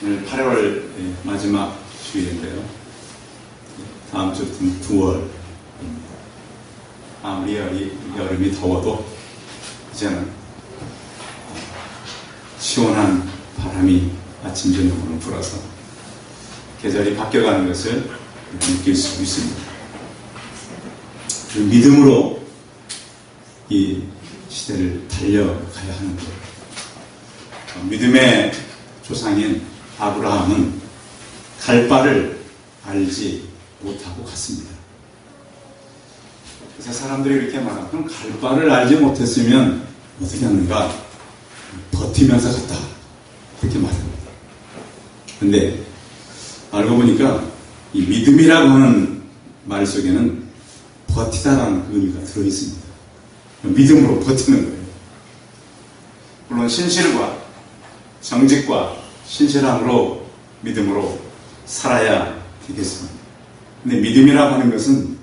오늘 8월 마지막 주일인데요. 다음 주부터는 9월입니다. 아무리 여름이 더워도 이제는 시원한 바람이 아침 저녁으로 불어서 계절이 바뀌어가는 것을 느낄 수 있습니다. 그 믿음으로 이 시대를 달려가야 하는 것. 믿음의 조상인 아브라함은 갈 바를 알지 못하고 갔습니다. 그래서 사람들이 이렇게 말하고, 그럼 갈 바를 알지 못했으면 어떻게 하는가? 버티면서 갔다. 그렇게 말합니다. 근데 알고 보니까 이 믿음이라고 하는 말 속에는 버티다라는 의미가 들어있습니다. 믿음으로 버티는 거예요. 물론 신실과 정직과 신실함으로 믿음으로 살아야 되겠습니다. 근데 믿음이라고 하는 것은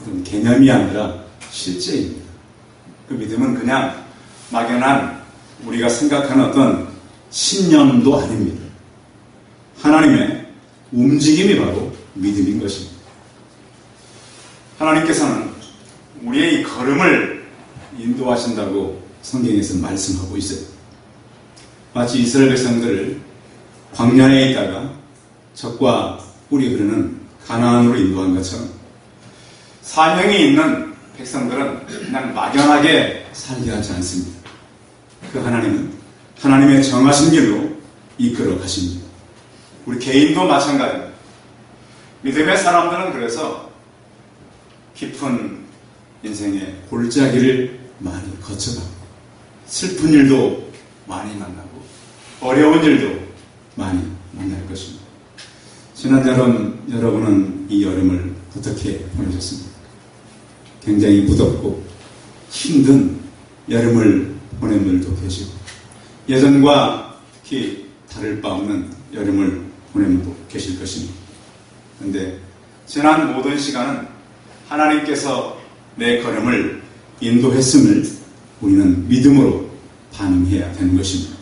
어떤 개념이 아니라 실제입니다. 그 믿음은 그냥 막연한 우리가 생각하는 어떤 신념도 아닙니다. 하나님의 움직임이 바로 믿음인 것입니다. 하나님께서는 우리의 이 걸음을 인도하신다고 성경에서 말씀하고 있어요. 마치 이스라엘 백성들을 광야에 있다가 적과 꿀이 흐르는 가나안으로 인도한 것처럼 사명이 있는 백성들은 그냥 막연하게 살게 하지 않습니다. 그 하나님은 하나님의 정하신 길로 이끌어 가십니다. 우리 개인도 마찬가지입니다. 믿음의 사람들은 그래서 깊은 인생의 골짜기를 많이 거쳐가고 슬픈 일도 많이 만나고 어려운 일도 많이 만날 것입니다. 지난 여러분은 이 여름을 어떻게 보내셨습니까? 굉장히 무덥고 힘든 여름을 보낸 분들도 계시고 예전과 특히 다를 바 없는 여름을 보낸 분도 계실 것입니다. 그런데 지난 모든 시간은 하나님께서 내 걸음을 인도했음을 우리는 믿음으로 반응해야 되는 것입니다.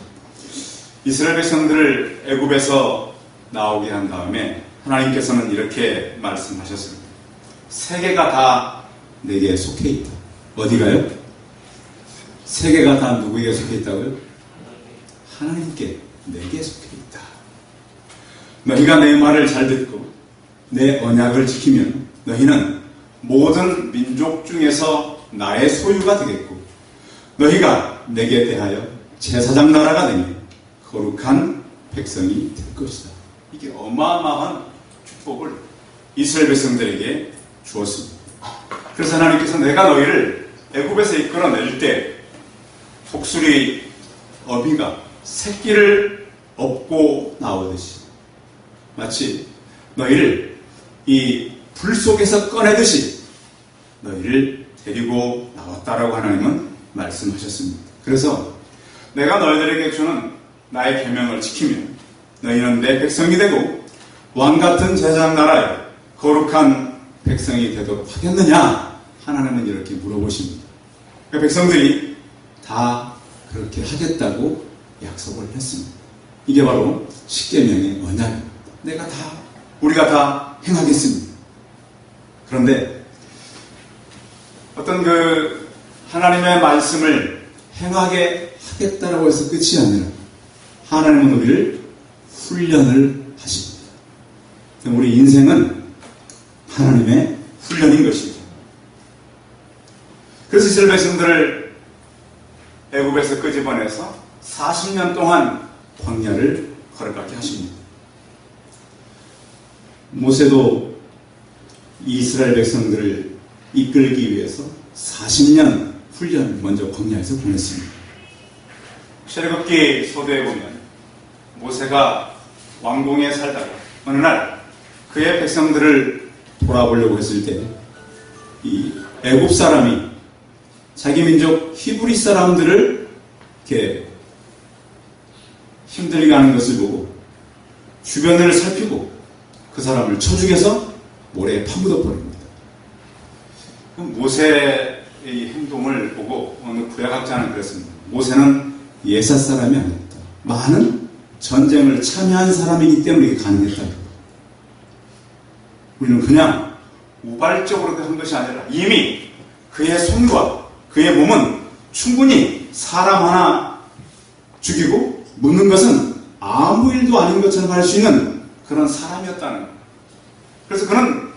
이스라엘 백성들을 애굽에서 나오게 한 다음에 하나님께서는 이렇게 말씀하셨습니다. 세계가 다 내게 속해 있다. 어디가요? 세계가 다 누구에게 속해 있다고요? 하나님께, 내게 속해 있다. 너희가 내 말을 잘 듣고 내 언약을 지키면 너희는 모든 민족 중에서 나의 소유가 되겠고 너희가 내게 대하여 제사장 나라가 되며 거룩한 백성이 될 것이다. 이게 어마어마한 축복을 이스라엘 백성들에게 주었습니다. 그래서 하나님께서 내가 너희를 애굽에서 이끌어낼 때 독수리 어미가 새끼를 업고 나오듯이 마치 너희를 이 불 속에서 꺼내듯이 너희를 데리고 나왔다라고 하나님은 말씀하셨습니다. 그래서 내가 너희들에게 주는 나의 계명을 지키면 너희는 내 백성이 되고 왕같은 제사장 나라에 거룩한 백성이 되도록 하겠느냐? 하나님은 이렇게 물어보십니다. 그 백성들이 다 그렇게 하겠다고 약속을 했습니다. 이게 바로 십계명의 언약입니다. 우리가 다 행하겠습니다. 그런데 어떤 그 하나님의 말씀을 행하게 하겠다라고 해서 끝이 아니라 하나님은 우리를 훈련을 하십니다. 우리 인생은 하나님의 훈련인 것입니다. 그래서 이스라엘 백성들을 애굽에서 끄집어내서 40년 동안 광야를 걸어가게 하십니다. 모세도 이스라엘 백성들을 이끌기 위해서 40년 훈련을 먼저 광야에서 보냈습니다. 출애굽기 소도에 보면 모세가 왕궁에 살다가 어느 날 그의 백성들을 돌아보려고 했을 때 이 애굽 사람이 자기 민족 히브리 사람들을 이렇게 힘들게 하는 것을 보고 주변을 살피고 그 사람을 쳐 죽여서 모래에 파묻어 버립니다. 모세의 행동을 보고 어느 구약학자는 그랬습니다. 모세는 예사 사람이 아니었다. 많은 전쟁을 참여한 사람이기 때문에 이게 가능했다는 거예요. 우리는 그냥 우발적으로 한 것이 아니라 이미 그의 손과 그의 몸은 충분히 사람 하나 죽이고 묻는 것은 아무 일도 아닌 것처럼 할 수 있는 그런 사람이었다는 거예요. 그래서 그는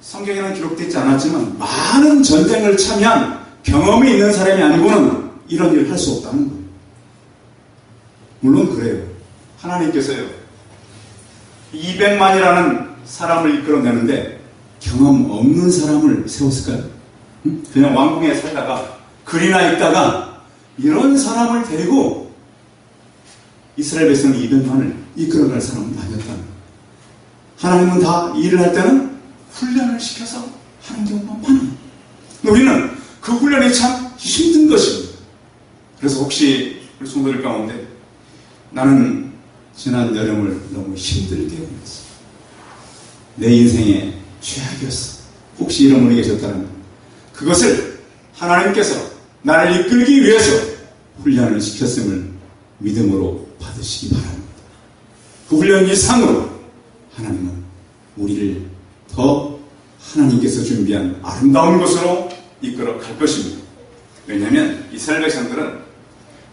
성경에는 기록되어 있지 않았지만 많은 전쟁을 참여한 경험이 있는 사람이 아니고는 이런 일을 할 수 없다는 거예요. 물론 그래요. 하나님께서요 200만이라는 사람을 이끌어내는데 경험 없는 사람을 세웠을까요? 응? 그냥 왕궁에 살다가 글이나 읽다가 이런 사람을 데리고 이스라엘 백성 200만을 이끌어갈 사람은 아니었다는 거예요. 하나님은 다 일을 할 때는 훈련을 시켜서 하는 경우가 많아요. 근데 우리는 그 훈련이 참 힘든 것입니다. 그래서 혹시 우리 성도들 가운데 나는 지난 여름을 너무 힘들게 보냈어. 내 인생의 최악이었어. 혹시 이런 분이 계셨다면 그것을 하나님께서 나를 이끌기 위해서 훈련을 시켰음을 믿음으로 받으시기 바랍니다. 그 훈련 이상으로 하나님은 우리를 더 하나님께서 준비한 아름다운 곳으로 이끌어 갈 것입니다. 왜냐하면 이스라엘 백성들은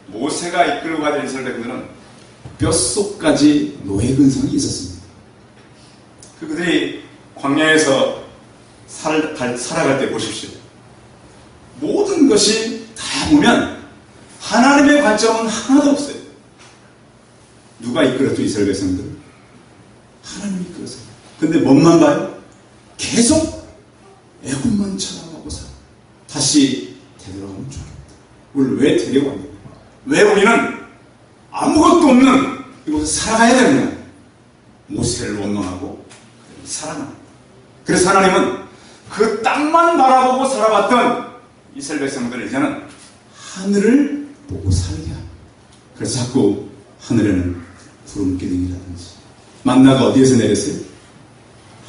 모세가 이끌고 가던 이스라엘 백성들은 뼛속까지 노예 근성이 있었습니다. 그들이 광야에서 살아갈 때 보십시오. 모든 것이 다 보면 하나님의 관점은 하나도 없어요. 누가 이끌었죠? 이스라엘 백성들? 하나님이 이끌었어요. 근데 뭔만 봐요? 계속 애굽만 쳐다보고 살아. 다시 되돌아오면 좋겠다. 우리를 왜 데려왔냐? 왜 우리는 아무것도 없는 이곳에 살아가야 되느냐? 모세를 원망하고 살아납니다. 그래서 하나님은 그 땅만 바라보고 살아봤던 이스라엘 백성들을 이제는 하늘을 보고 살게 합니다. 그래서 자꾸 하늘에는 구름 기둥이라든지 만나가 어디에서 내렸어요?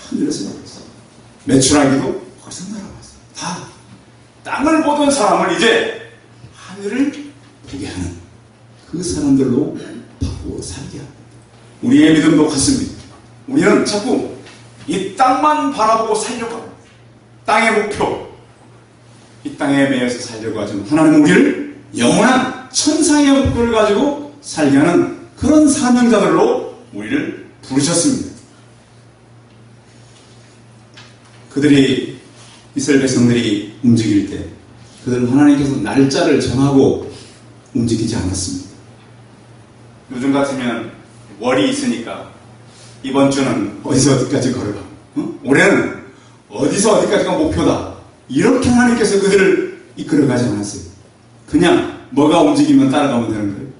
하늘에서 내렸어요. 메추라기도 거기서 날아왔어요. 다 땅을 보던 사람을 이제 하늘을 보게 하는 그 사람들로 바꾸어 살게 합니다. 우리의 믿음도 같습니다. 우리는 자꾸 이 땅만 바라보고 살려고 합니다. 땅의 목표, 이 땅에 매여서 살려고 하지만 하나님은 우리를 영원한 천상의 목표를 가지고 살게 하는 그런 사명자들로 우리를 부르셨습니다. 그들이 이스라엘 백성들이 움직일 때 그들은 하나님께서 날짜를 정하고 움직이지 않았습니다. 요즘 같으면 월이 있으니까 이번 주는 어디서 어디까지 걸어가, 올해는 어디서 어디까지가 목표다, 이렇게 하나님께서 그들을 이끌어가지 않았어요. 그냥 뭐가 움직이면 따라가면 되는 거예요.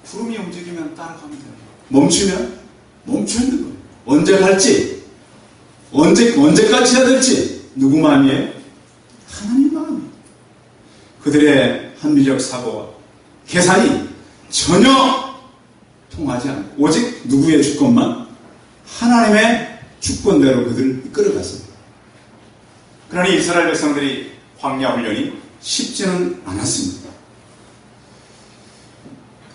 구름이 움직이면 따라가면 되는 거예요. 멈추면 멈춰 있는 거예요. 언제 갈지, 언제까지 해야 될지 누구 마음이에요? 하나님 마음이에요. 그들의 합리적 사고와 계산이 전혀 통하지 않고 오직 누구의 주권만? 하나님의 주권대로 그들을 이끌어갔습니다. 그러니 이스라엘 백성들이 광야 훈련이 쉽지는 않았습니다.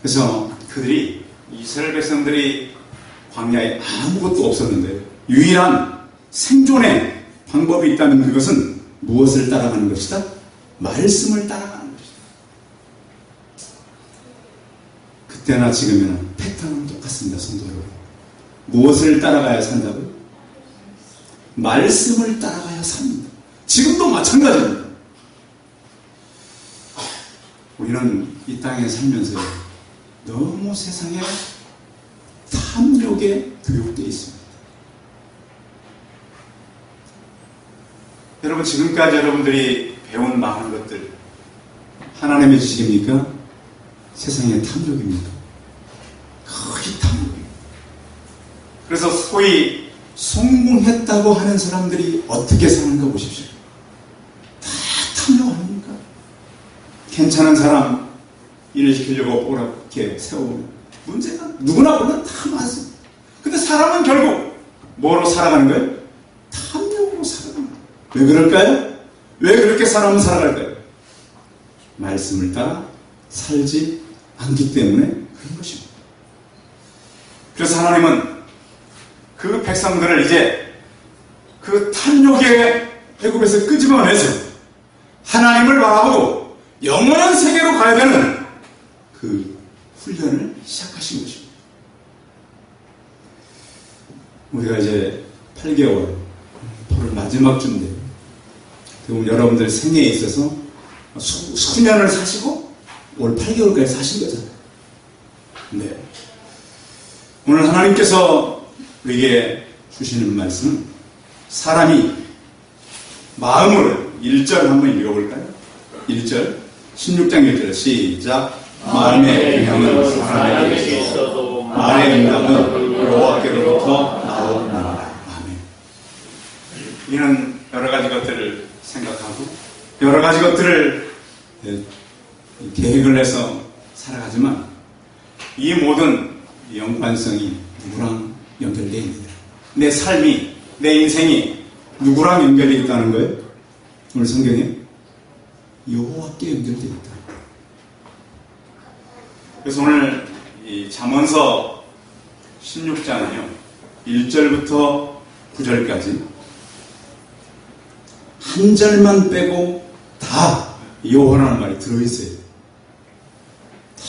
그래서 그들이 이스라엘 백성들이 광야에 아무것도 없었는데 유일한 생존의 방법이 있다면 그것은 무엇을 따라가는 것이다? 말씀을 따라가는 것이다. 그때나 지금이나 패턴은 똑같습니다. 성도 여러분. 무엇을 따라가야 산다고요? 말씀을 따라가야 삽니다. 지금도 마찬가지입니다. 우리는 이 땅에 살면서 너무 세상에 탐욕에 교육되어 있습니다. 여러분, 지금까지 여러분들이 배운 많은 것들 하나님의 지식입니까? 세상의 탐욕입니까? 거의 탐욕입니다. 그래서 소위 성공했다고 하는 사람들이 어떻게 사는가 보십시오. 다 탐욕 아닙니까? 괜찮은 사람 일을 시키려고 오락게 세워보면 문제가 누구나 보면 다 많습니다. 근데 사람은 결국 뭐로 살아가는 거예요? 탐욕으로 살아가는 거예요. 왜 그럴까요? 왜 그렇게 사람은 살아갈까요? 말씀을 따라 살지 않기 때문에 그런 것입니다. 그래서 하나님은 그 백성들을 이제 그 탐욕의 애굽에서 끄집어내서 하나님을 바라보고 영원한 세계로 가야 되는 그 훈련을 시작하신 것입니다. 우리가 이제 8개월, 8월 마지막 주인데, 그럼 여러분들 생애에 있어서 수년을 사시고 올 8개월까지 사신 거잖아요. 네. 오늘 하나님께서 우리에게 주시는 말씀은 사람이 마음으로 1절 한번 읽어볼까요? 1절 16장 1절 시작. 마음의 영향은 사람에게 있어도 말의 응답은 여호와께로부터 나오느니라. 아멘. 이는 여러 가지 것들을 생각하고 여러 가지 것들을 계획을 해서 살아가지만 이 모든 연관성이 누구랑 연결되어 있느냐. 내 삶이, 내 인생이 누구랑 연결되어 있다는 거예요? 오늘 성경에 여호와께 연결되어 있다. 그래서 오늘 이 잠언서 16장은요 1절부터 9절까지 한 절만 빼고 다 여호와라는 말이 들어있어요. 다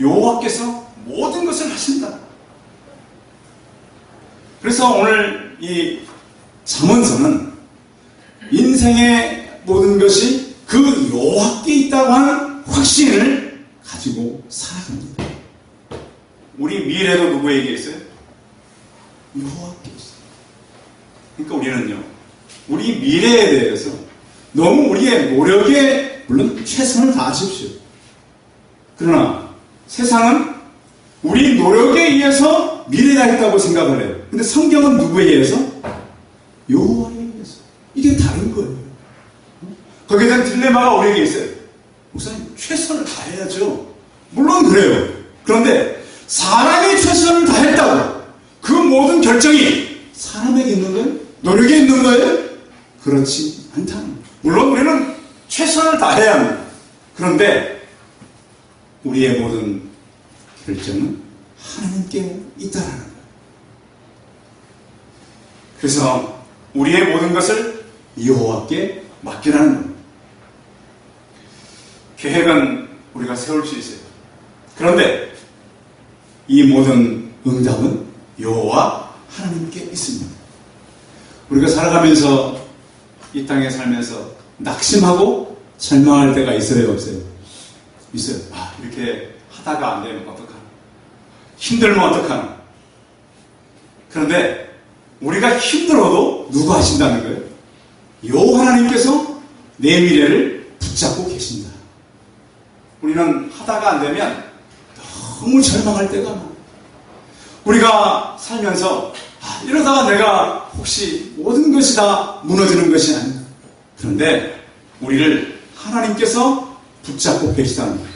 여호와께서 모든 것을 하신다. 그래서 오늘 이 잠언서는 인생의 모든 것이 그 여호와께 있다고 하는 확신을 가지고 살아갑니다. 우리 미래도 누구에게 있어요? 여호와께 있어요. 그러니까 우리는요, 우리 미래에 대해서 너무 우리의 노력에 물론 최선을 다하십시오. 그러나 세상은 우리 노력에 의해서 미래가 있다고 생각을 해요. 근데 성경은 누구에 의해서? 여호와에 의해서. 이게 다른 거예요. 거기에 대한 딜레마가 우리에게 있어요. 목사님, 최선을 다해야죠. 물론 그래요. 그런데 사람이 최선을 다했다고 그 모든 결정이 사람에게 있는 거예요? 노력에 있는 거예요? 그렇지 않다는 거예요. 물론 우리는 최선을 다해야 합니다. 그런데 우리의 모든 결정은 하나님께 있다라는 거예요. 그래서 우리의 모든 것을 여호와께 맡기라는 거예요. 계획은 우리가 세울 수 있어요. 그런데 이 모든 응답은 여호와 하나님께 있습니다. 우리가 살아가면서 이 땅에 살면서 낙심하고 절망할 때가 있어요, 없어요? 있어요. 아, 이렇게 하다가 안 되면 어떡하나? 힘들면 어떡하나? 그런데 우리가 힘들어도 누가 하신다는 거예요? 여호와 하나님께서 내 미래를 붙잡고 계신다. 우리는 하다가 안 되면 너무 절망할 때가 많아. 우리가 살면서 이러다가 내가 혹시 모든 것이 다 무너지는 것이 아닌가. 그런데 우리를 하나님께서 붙잡고 계시다는 거예요.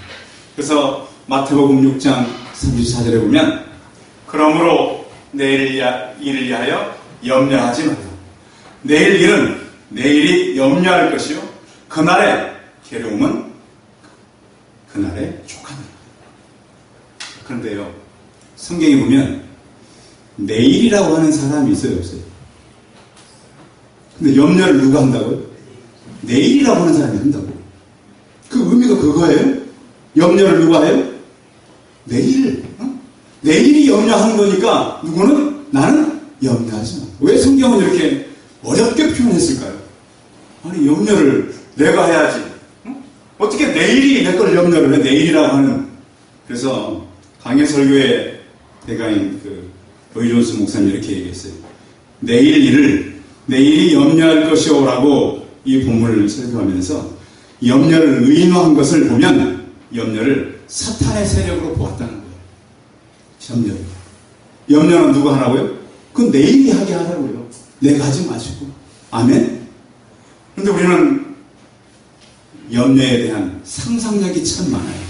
그래서 마태복음 6장 34절에 보면 그러므로 내일 일을 위하여 염려하지 마라. 내일 일은 내일이 염려할 것이요 그날의 괴로움은 그날의 족하니라. 그런데요, 성경에 보면 내일이라고 하는 사람이 있어요, 없어요? 근데 염려를 누가 한다고요? 내일이라고 하는 사람이 한다고. 그 의미가 그거예요? 염려를 누가 해요? 내일. 내일이 염려하는 거니까 누구는 나는 염려하지 마. 왜 성경은 이렇게 어렵게 표현했을까요? 아니, 염려를 내가 해야지. 어떻게 내일이 내 걸 염려를 해? 내일이라고 하는. 그래서 강해설교의 대가인 로이존스 목사님이 이렇게 얘기했어요. 내일 일을 내일이 염려할 것이오라고 이 본문을 설교하면서 염려를 의인화한 것을 보면 염려를 사탄의 세력으로 보았다는 거예요. 염려는 누가 하라고요? 그건 내일이 하게 하라고요. 내가 하지 마시고. 아멘? 그런데 우리는 염려에 대한 상상력이 참 많아요.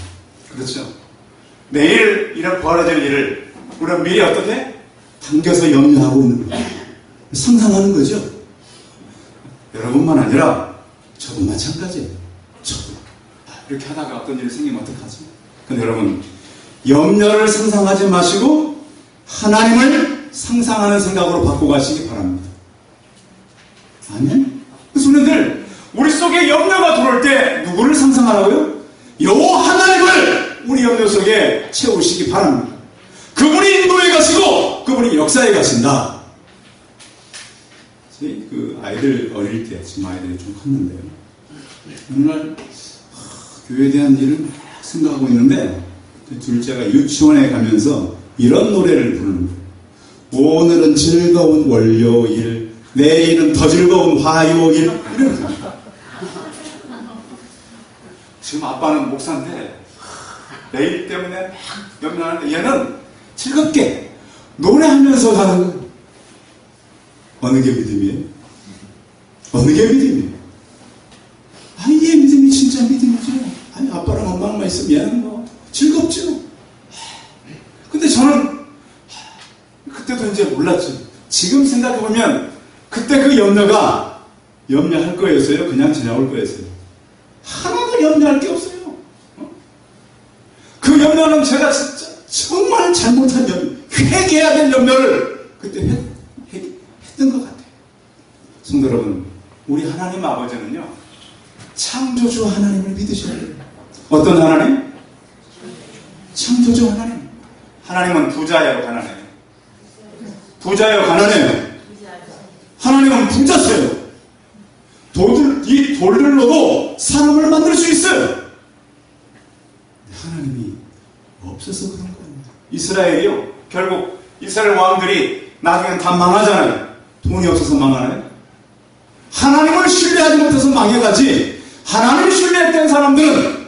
그렇죠? 내일 벌어질 일을 우리가 미리 어떻게? 당겨서 염려하고 있는 거예요. 상상하는 거죠. 여러분만 아니라 저도 마찬가지예요. 저도 이렇게 하다가 어떤 일이 생기면 어떡하지? 근데 여러분, 염려를 상상하지 마시고 하나님을 상상하는 생각으로 바꿔가시기 바랍니다. 아멘? 손님들, 우리 속에 염려가 들어올 때 누구를 상상하라고요? 여호와 하나님을 우리 염려 속에 채우시기 바랍니다. 그분이 인도에 가시고 그분이 역사에 가신다. 저희 아이들 어릴 때, 지금 아이들이 좀 컸는데요. 어느 날 교회에 대한 일을 막 생각하고 있는데 둘째가 유치원에 가면서 이런 노래를 부르는 거예요. 오늘은 즐거운 월요일, 내일은 더 즐거운 화요일. 이런 거예요. 지금 아빠는 목사인데 내일 때문에 막 염려하는데 얘는 즐겁게 노래하면서 가는 거예요. 어느 게 믿음이에요? 어느 게 믿음이에요? 아이의 믿음이 진짜 믿음이죠. 아니, 아빠랑 엄마랑 있으면 뭐 즐겁죠. 근데 저는 그때도 이제 몰랐죠. 지금 생각해보면 그때 그 염려가 염려할 거였어요? 그냥 지나올 거였어요? 하나도 염려할 게 없어요. 그 염려는 제가 진짜 정말 잘못한 염려, 회개해야 될 염려를 그때 했던 것 같아요. 성도 여러분, 우리 하나님 아버지는요, 창조주 하나님을 믿으셔야 돼요. 어떤 하나님? 창조주 하나님. 하나님은 부자예요, 가난해요? 부자예요, 가난해요? 하나님은 부자세요. 이 돌들로도 사람을 만들 수 있어요. 하나님이 없어서 그런 겁니다. 이스라엘이요, 결국 이스라엘 왕들이 나중에 다 망하잖아요. 돈이 없어서 망하나요? 하나님을 신뢰하지 못해서 망해가지, 하나님을 신뢰했던 사람들은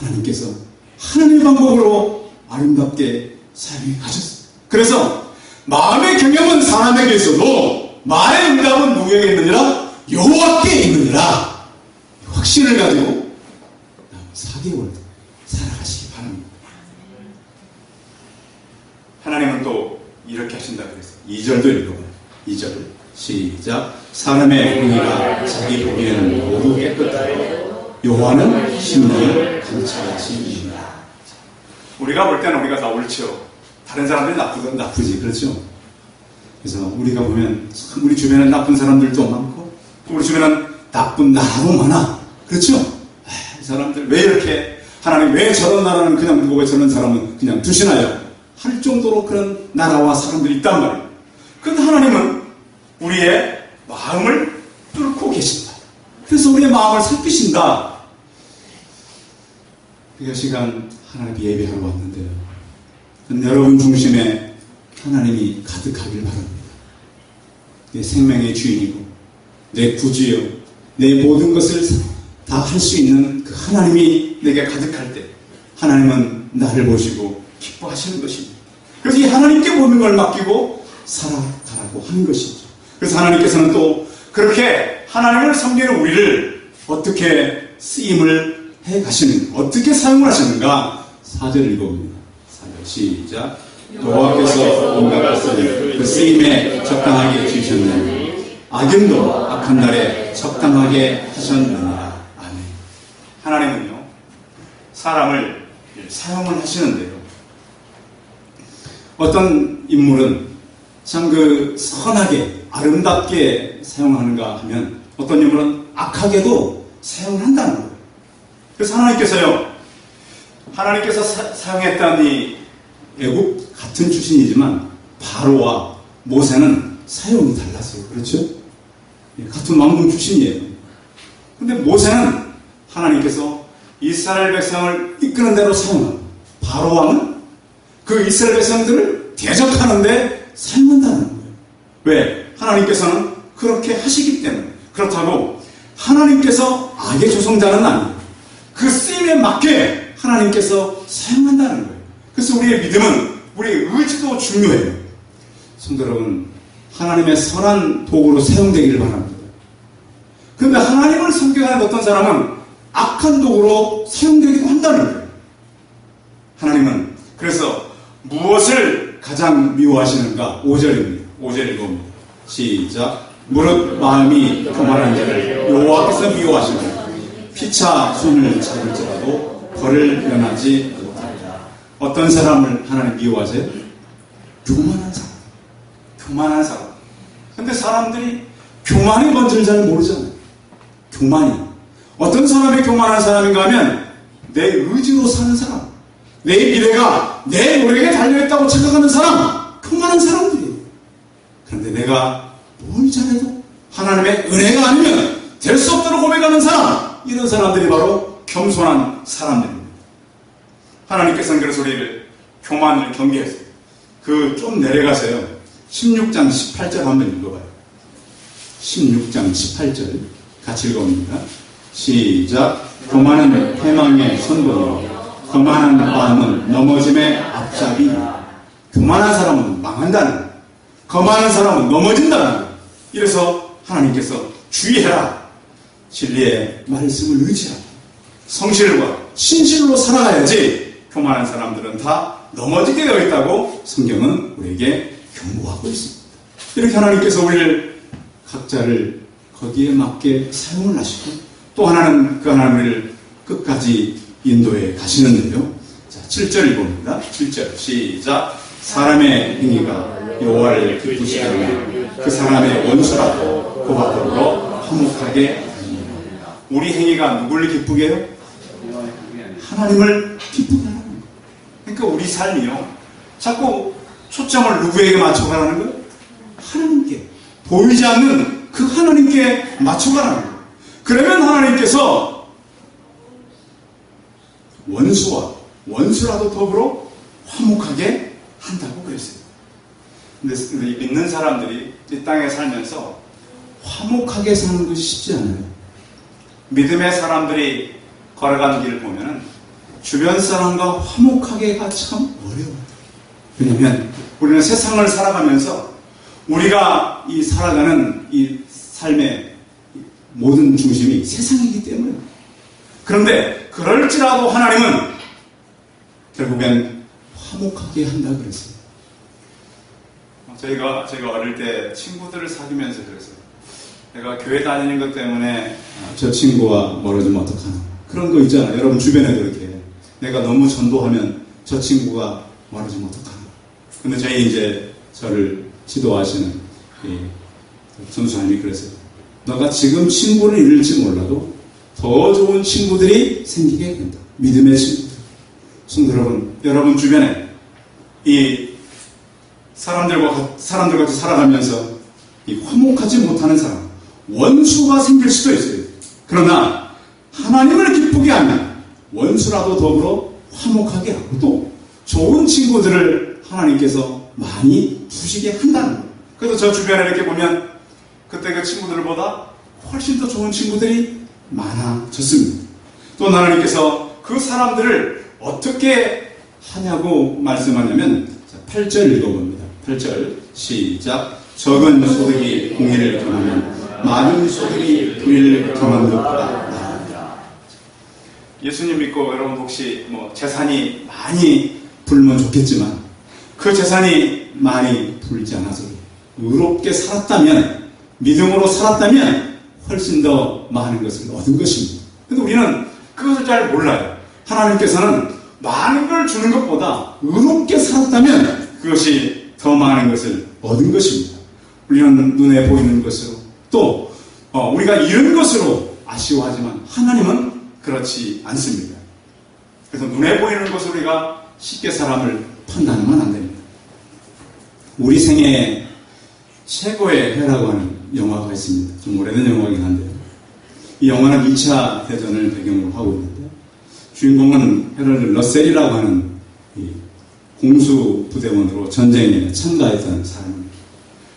하나님께서 하나님의 방법으로 아름답게 사용해 가셨어요. 그래서 마음의 경영은 사람에게 있어도 마의 응답은 누구에게 있느니라? 여호와께 있느니라. 확신을 가지고 4개월 살아가시기 바랍니다. 하나님은 또 이렇게 하신다 그랬어요. 2절도 읽어봐요. 2절 시작. 사람의 행위가 자기 보기에는 모두 깨끗하고 여호와는 심령을 감찰하시니라. 우리가 볼 때는 우리가 다 옳죠. 다른 사람들이 나쁘든 나쁘지, 그렇죠? 그래서 우리가 보면 참 우리 주변에 나쁜 사람들도 많고 우리 주변에는 나쁜 나라도 많아, 그렇죠? 이 사람들 왜 이렇게, 하나님 왜 저런 나라는 그냥 두고 왜 저런 사람은 그냥 두시나요? 할 정도로 그런 나라와 사람들이 있단 말이에요. 그런데 하나님은 우리의 마음을 뚫고 계신다. 그래서 우리의 마음을 살피신다. 이 시간 하나님께 예배하러 왔는데요, 여러분 중심에 하나님이 가득하길 바랍니다. 내 생명의 주인이고 내 구주요, 내 모든 것을 다 할 수 있는 그 하나님이 내게 가득할 때 하나님은 나를 보시고 기뻐하시는 것입니다. 그래서 이 하나님께 모든 걸 맡기고 살아가라고 하는 것이죠. 그래서 하나님께서는 또 그렇게 하나님을 섬기는 우리를 어떻게 쓰임을 해 가시는가, 어떻게 사용을 하시는가. 4절을 읽어봅니다. 4절 시작. 여호와께서 온갖 것을 그 쓰임에 적당하게 주셨느니 악인도 악한 날에 적당하게 하셨느니라. 아멘. 하나님은요, 사람을 사용을 하시는데요, 어떤 인물은 참 선하게 아름답게 사용하는가 하면 어떤 인물은 악하게도 사용을 한다는 거예요. 그래서 하나님께서 사용했던 이 애굽 같은 출신이지만 바로와 모세는 사용이 달랐어요. 그렇죠? 같은 왕궁 출신이에요. 근데 모세는 하나님께서 이스라엘 백성을 이끄는 대로 사용하고, 바로 왕은 그 이스라엘 백성들을 대적하는데 사용한다는 거예요. 왜? 하나님께서는 그렇게 하시기 때문에. 그렇다고 하나님께서 악의 조성자는 아니에요. 그 쓰임에 맞게 하나님께서 사용한다는 거예요. 그래서 우리의 믿음은, 우리의 의지도 중요해요. 성도 여러분, 하나님의 선한 도구로 사용되기를 바랍니다. 그런데 하나님을 섬겨하는 어떤 사람은 악한 도구로 사용되기도 한다는 거예요. 하나님은 그래서 무엇을 가장 미워하시는가? 5절입니다. 5절 읽어봅니다. 시작. 무릇 마음이 교만한 자를 여호와께서 미워하시고 피차 손을 잡을지라도 벌을 면하지 못하리라. 어떤 사람을 하나님 미워하세요? 교만한 사람. 교만한 사람. 근데 사람들이 교만이 뭔지를 잘 모르잖아요. 교만이. 어떤 사람이 교만한 사람인가 하면 내 의지로 사는 사람. 내 미래가 내 노력에 달려있다고 착각하는 사람. 교만한 사람들이에요. 그런데 내가 뭘 잘해도 하나님의 은혜가 아니면 될 수 없도록 고백하는 사람. 이런 사람들이 바로 겸손한 사람들입니다. 하나님께서는 그래서 우리를 교만을 경계했어요. 좀 내려가세요. 16장 18절 한번 읽어봐요. 16장 18절 같이 읽어봅니다. 시작. 교만은 패망의 선봉이요 거만한 마음은 넘어짐의 앞잡이. 교만한 사람은 망한다는 거예요. 거만한 사람은 넘어진다는 거예요. 이래서 하나님께서 주의해라. 진리의 말씀을 의지하라. 성실과 신실로 살아가야지 교만한 사람들은 다 넘어지게 되어 있다고 성경은 우리에게 경고하고 있습니다. 이렇게 하나님께서 우리를 각자를 거기에 맞게 사용을 하시고 또 하나는 그 하나님을 끝까지 인도해 가시는데요. 자, 7절 읽어봅니다. 7절 시작. 사람의 행위가 여호와를 기쁘시게 하면 그 사람의 원수라도 그 밖으로 화목하게 하니라. 우리 행위가 누구를 기쁘게 해요? 하나님을 기쁘게 하는 거예요. 그러니까 우리 삶이요. 자꾸 초점을 누구에게 맞춰가라는 거예요? 하나님께. 보이지 않는 그 하나님께 맞춰가라는 거예요. 그러면 하나님께서 원수라도 더불어 화목하게 한다고 그랬어요. 근데 믿는 사람들이 이 땅에 살면서 화목하게 사는 것이 쉽지 않아요. 믿음의 사람들이 걸어가는 길을 보면은 주변 사람과 화목하게가 참 어려워요. 왜냐하면 우리는 세상을 살아가면서 우리가 이 살아가는 이 삶의 모든 중심이 세상이기 때문에. 그런데 그럴지라도 하나님은 결국엔 화목하게 한다 그랬어요. 저희가 어릴 때 친구들을 사귀면서 그랬어요. 내가 교회 다니는 것 때문에 저 친구와 멀어지면 어떡하나. 그런 거 있잖아요. 여러분 주변에도 이렇게. 내가 너무 전도하면 저 친구가 멀어지면 어떡하나. 근데 저희 이제 저를 지도하시는 전수사님이 그랬어요. 너가 지금 친구를 잃을지 몰라도 더 좋은 친구들이 생기게 된다. 믿음의 친구들. 성도 여러분 주변에 이 사람들 같이 살아가면서 이 화목하지 못하는 사람, 원수가 생길 수도 있어요. 그러나 하나님을 기쁘게 하면 원수라도 더불어 화목하게 하고 또 좋은 친구들을 하나님께서 많이 주시게 한다는 거예요. 그래서 저 주변에 이렇게 보면 그때 그 친구들보다 훨씬 더 좋은 친구들이 많아졌습니다. 또 하나님께서 그 사람들을 어떻게 하냐고 말씀하냐면 8절 읽어봅니다. 8절 시작. 적은 소득이 공의를 경하면 많은 소득이 불의를 경하는 것보다 나으리라. 예수님 믿고 여러분 혹시 재산이 많이 불면 좋겠지만 그 재산이 많이 불지 않아서 의롭게 살았다면, 믿음으로 살았다면 훨씬 더 많은 것을 얻은 것입니다. 그런데 우리는 그것을 잘 몰라요. 하나님께서는 많은 걸 주는 것보다 의롭게 살았다면 그것이 더 많은 것을 얻은 것입니다. 우리는 눈에 보이는 것으로 또 우리가 잃은 것으로 아쉬워하지만 하나님은 그렇지 않습니다. 그래서 눈에 보이는 것으로 우리가 쉽게 사람을 판단하면 안 됩니다. 우리 생애 최고의 해라고 하는 영화가 있습니다. 좀 오래된 영화이긴 한데요. 이 영화는 2차 대전을 배경으로 하고 있는데 주인공은 헤럴드 러셀이라고 하는 공수부대원으로 전쟁에 참가했던 사람입니다.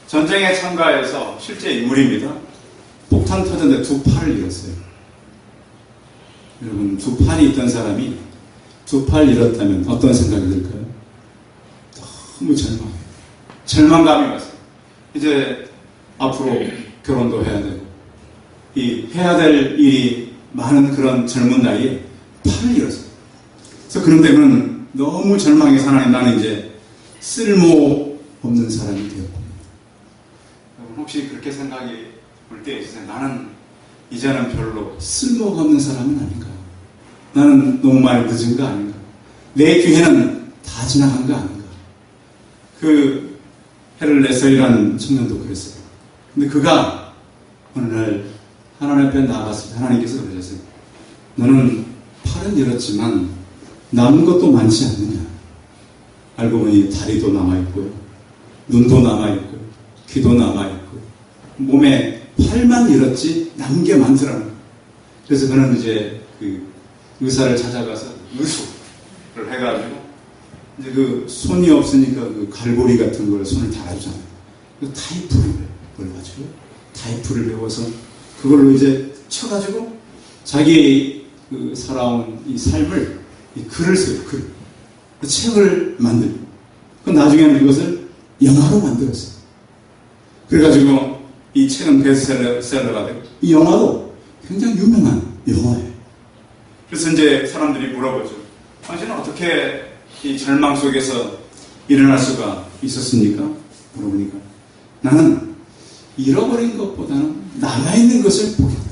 전쟁에 참가해서 실제 인물입니다. 폭탄 터졌는데 두 팔을 잃었어요. 여러분, 두 팔이 있던 사람이 두 팔 잃었다면 어떤 생각이 들까요? 너무 절망감이 왔어요. 이제 앞으로 결혼도 해야 되고 해야 될 일이 많은 그런 젊은 나이에 팔을 잃었어요. 그래서 그런데 그는 너무 절망해서 하나님, 나는 이제 쓸모없는 사람이 되었고. 여러분 혹시 그렇게 생각이 올 때 있으세요? 나는 이제는 별로 쓸모가 없는 사람은 아닌가? 나는 너무 많이 늦은 거 아닌가? 내 기회는 다 지나간 거 아닌가. 그 해를 레설이라는 청년도 그랬어요. 근데 그가 어느 날 하나님 앞에 나갔을 때 하나님께서 그러셨어요. 너는 팔은 잃었지만 남은 것도 많지 않느냐. 알고 보니 다리도 남아있고요. 눈도 남아있고요. 귀도 남아있고요. 몸에 팔만 잃었지 남은 게 많더라고요. 그래서 그는 이제 그 의사를 찾아가서 의수를 해가지고 이제 그 손이 없으니까 그 갈고리 같은 걸 손을 달아주잖아요. 그 타이프를 배워가지고 타이프를 배워서 그걸로 이제 쳐가지고 자기 그 살아온 이 삶을 이 글을 써요. 글. 그 책을 만들고 그 나중에는 이것을 영화로 만들었어요. 그래가지고 이 책은 베스트셀러가 되고 이 영화도 굉장히 유명한 영화예요. 그래서 이제 사람들이 물어보죠. 당신은 어떻게 이 절망 속에서 일어날 수가 있었습니까? 물어보니까 나는 잃어버린 것보다는 남아있는 것을 보겠다.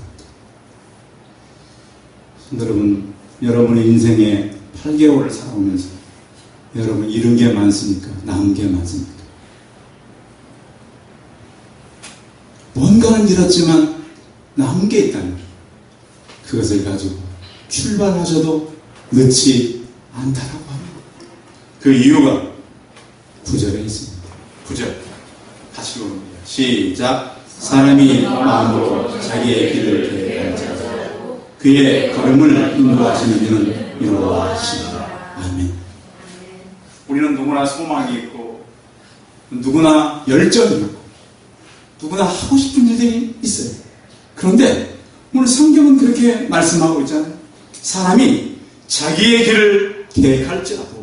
여러분, 여러분의 인생에 8개월을 살아오면서 여러분 잃은 게 많습니까? 남은 게 많습니까? 뭔가는 잃었지만 남은 게 있다면 그것을 가지고 출발하셔도 늦지 않다라고 합니다. 그 이유가 9절에 있습니다. 9절 같이 읽어봅니다. 시작. 사람이 마음으로 자기의 길을 계획할 자 그의 걸음을 인도하시는 이는 여호와시니라. 아멘. 우리는 누구나 소망이 있고 누구나 열정이 있고 누구나 하고 싶은 일들이 있어요. 그런데 오늘 성경은 그렇게 말씀하고 있잖아요. 사람이 자기의 길을 계획할지라도.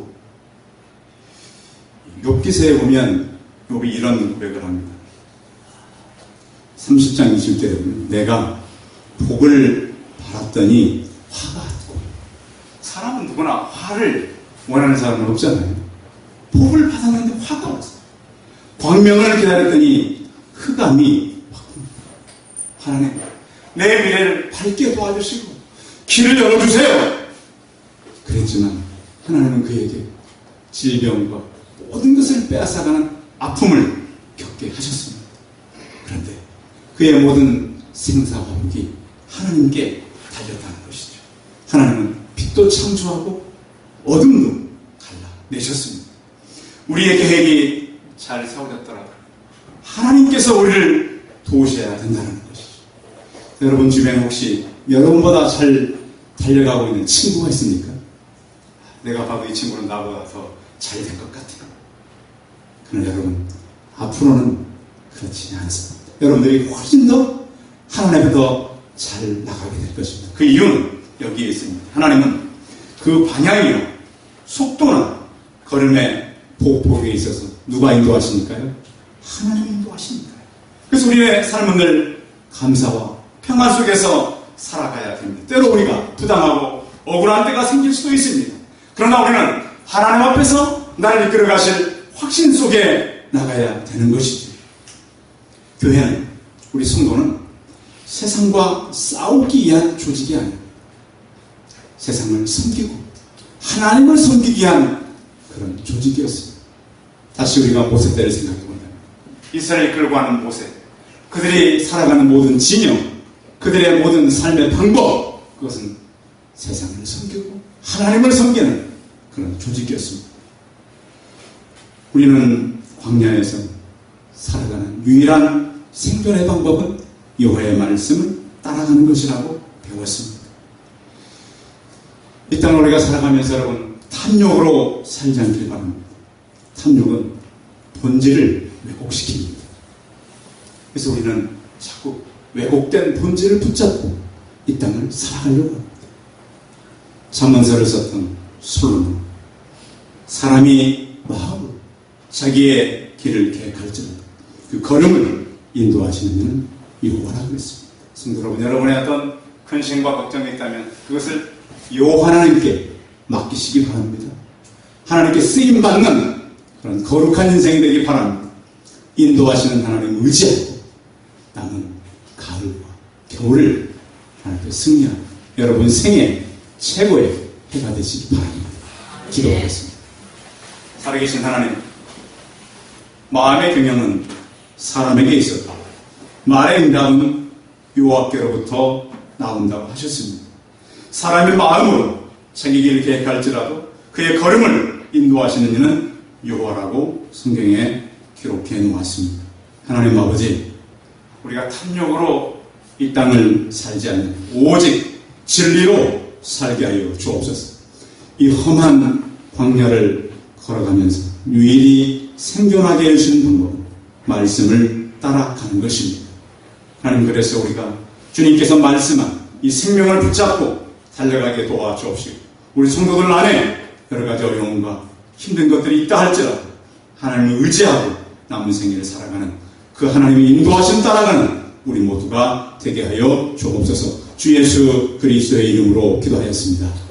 욥기서에 보면 욥이 이런 고백을 합니다. 30장 20절에 보면 내가 복을 바랐더니 화가 왔고. 사람은 누구나 화를 원하는 사람은 없잖아요. 복을 받았는데 화가 왔어요. 광명을 기다렸더니 흑암이 왔군요. 하나님, 내 미래를 밝게 도와주시고 길을 열어주세요. 그랬지만 하나님은 그에게 질병과 모든 것을 빼앗아가는 아픔을 겪게 하셨습니다. 그런데 그의 모든 생사화복이 하나님께 달렸다는 것이죠. 하나님은 빛도 창조하고 어둠도 갈라내셨습니다. 우리의 계획이 잘 세워졌더라도 하나님께서 우리를 도우셔야 된다는 것이죠. 여러분 주변에 혹시 여러분보다 잘 달려가고 있는 친구가 있습니까? 내가 봐도 이 친구는 나보다 더 잘 될 것 같아요. 그러나 여러분, 앞으로는 그렇지 않습니다. 여러분들이 훨씬 더 하나님 앞에 더 잘 나가게 될 것입니다. 그 이유는 여기에 있습니다. 하나님은 그 방향이나 속도나 걸음의 보폭에 있어서 누가 인도하시니까요? 하나님이 인도하시니까요. 그래서 우리의 삶은 늘 감사와 평안 속에서 살아가야 됩니다. 때로 우리가 부당하고 억울한 때가 생길 수도 있습니다. 그러나 우리는 하나님 앞에서 나를 이끌어 가실 확신 속에 나가야 되는 것이죠. 교회는, 우리 성도는 세상과 싸우기 위한 조직이 아니고 세상을 섬기고 하나님을 섬기기 위한 그런 조직이었습니다. 다시 우리가 모세 때를 생각해 본다면 이스라엘 끌고 가는 모세, 그들이 살아가는 모든 진영, 그들의 모든 삶의 방법, 그것은 세상을 섬기고 하나님을 섬기는 그런 조직이었습니다. 우리는 광야에서 살아가는 유일한 생존의 방법은 여호와의 말씀을 따라가는 것이라고 배웠습니다. 이 땅을 우리가 살아가면서 여러분 탐욕으로 살지 않길 바랍니다. 탐욕은 본질을 왜곡시킵니다. 그래서 우리는 자꾸 왜곡된 본질을 붙잡고 이 땅을 살아가려고 합니다. 잠언서를 썼던 솔로몬, 사람이 마음으로 자기의 길을 계획할지라도 그 걸음을 인도하시는 이는 여호와라고 했습니다. 성도 여러분, 여러분의 어떤 근심과 걱정이 있다면 그것을 여호와 하나님께 맡기시기 바랍니다. 하나님께 쓰임받는 그런 거룩한 인생이 되기 바랍니다. 인도하시는 하나님 의지하고 남은 가을과 겨울을 하나님께 승리하는 여러분 생애 최고의 해가 되시기 바랍니다. 기도하겠습니다. 살아계신 하나님, 마음의 경영은 사람에게 있었다. 말의 응답은 여호와께로부터 나온다고 하셨습니다. 사람의 마음으로 자기 길을 계획할지라도 그의 걸음을 인도하시는 이는 여호와라고 성경에 기록해 놓았습니다. 하나님 아버지, 우리가 탐욕으로 이 땅을 살지 않는 오직 진리로 살게 하여 주옵소서. 이 험한 광야를 걸어가면서 유일히 생존하게 해주시는 방법은 말씀을 따라가는 것입니다. 하나님, 그래서 우리가 주님께서 말씀한 이 생명을 붙잡고 달려가게 도와주옵시고, 우리 성도들 안에 여러 가지 어려움과 힘든 것들이 있다 할지라도 하나님을 의지하고 남은 생애를 살아가는 그 하나님의 인도하심 따라가는 우리 모두가 되게 하여 주옵소서. 주 예수 그리스도의 이름으로 기도하였습니다.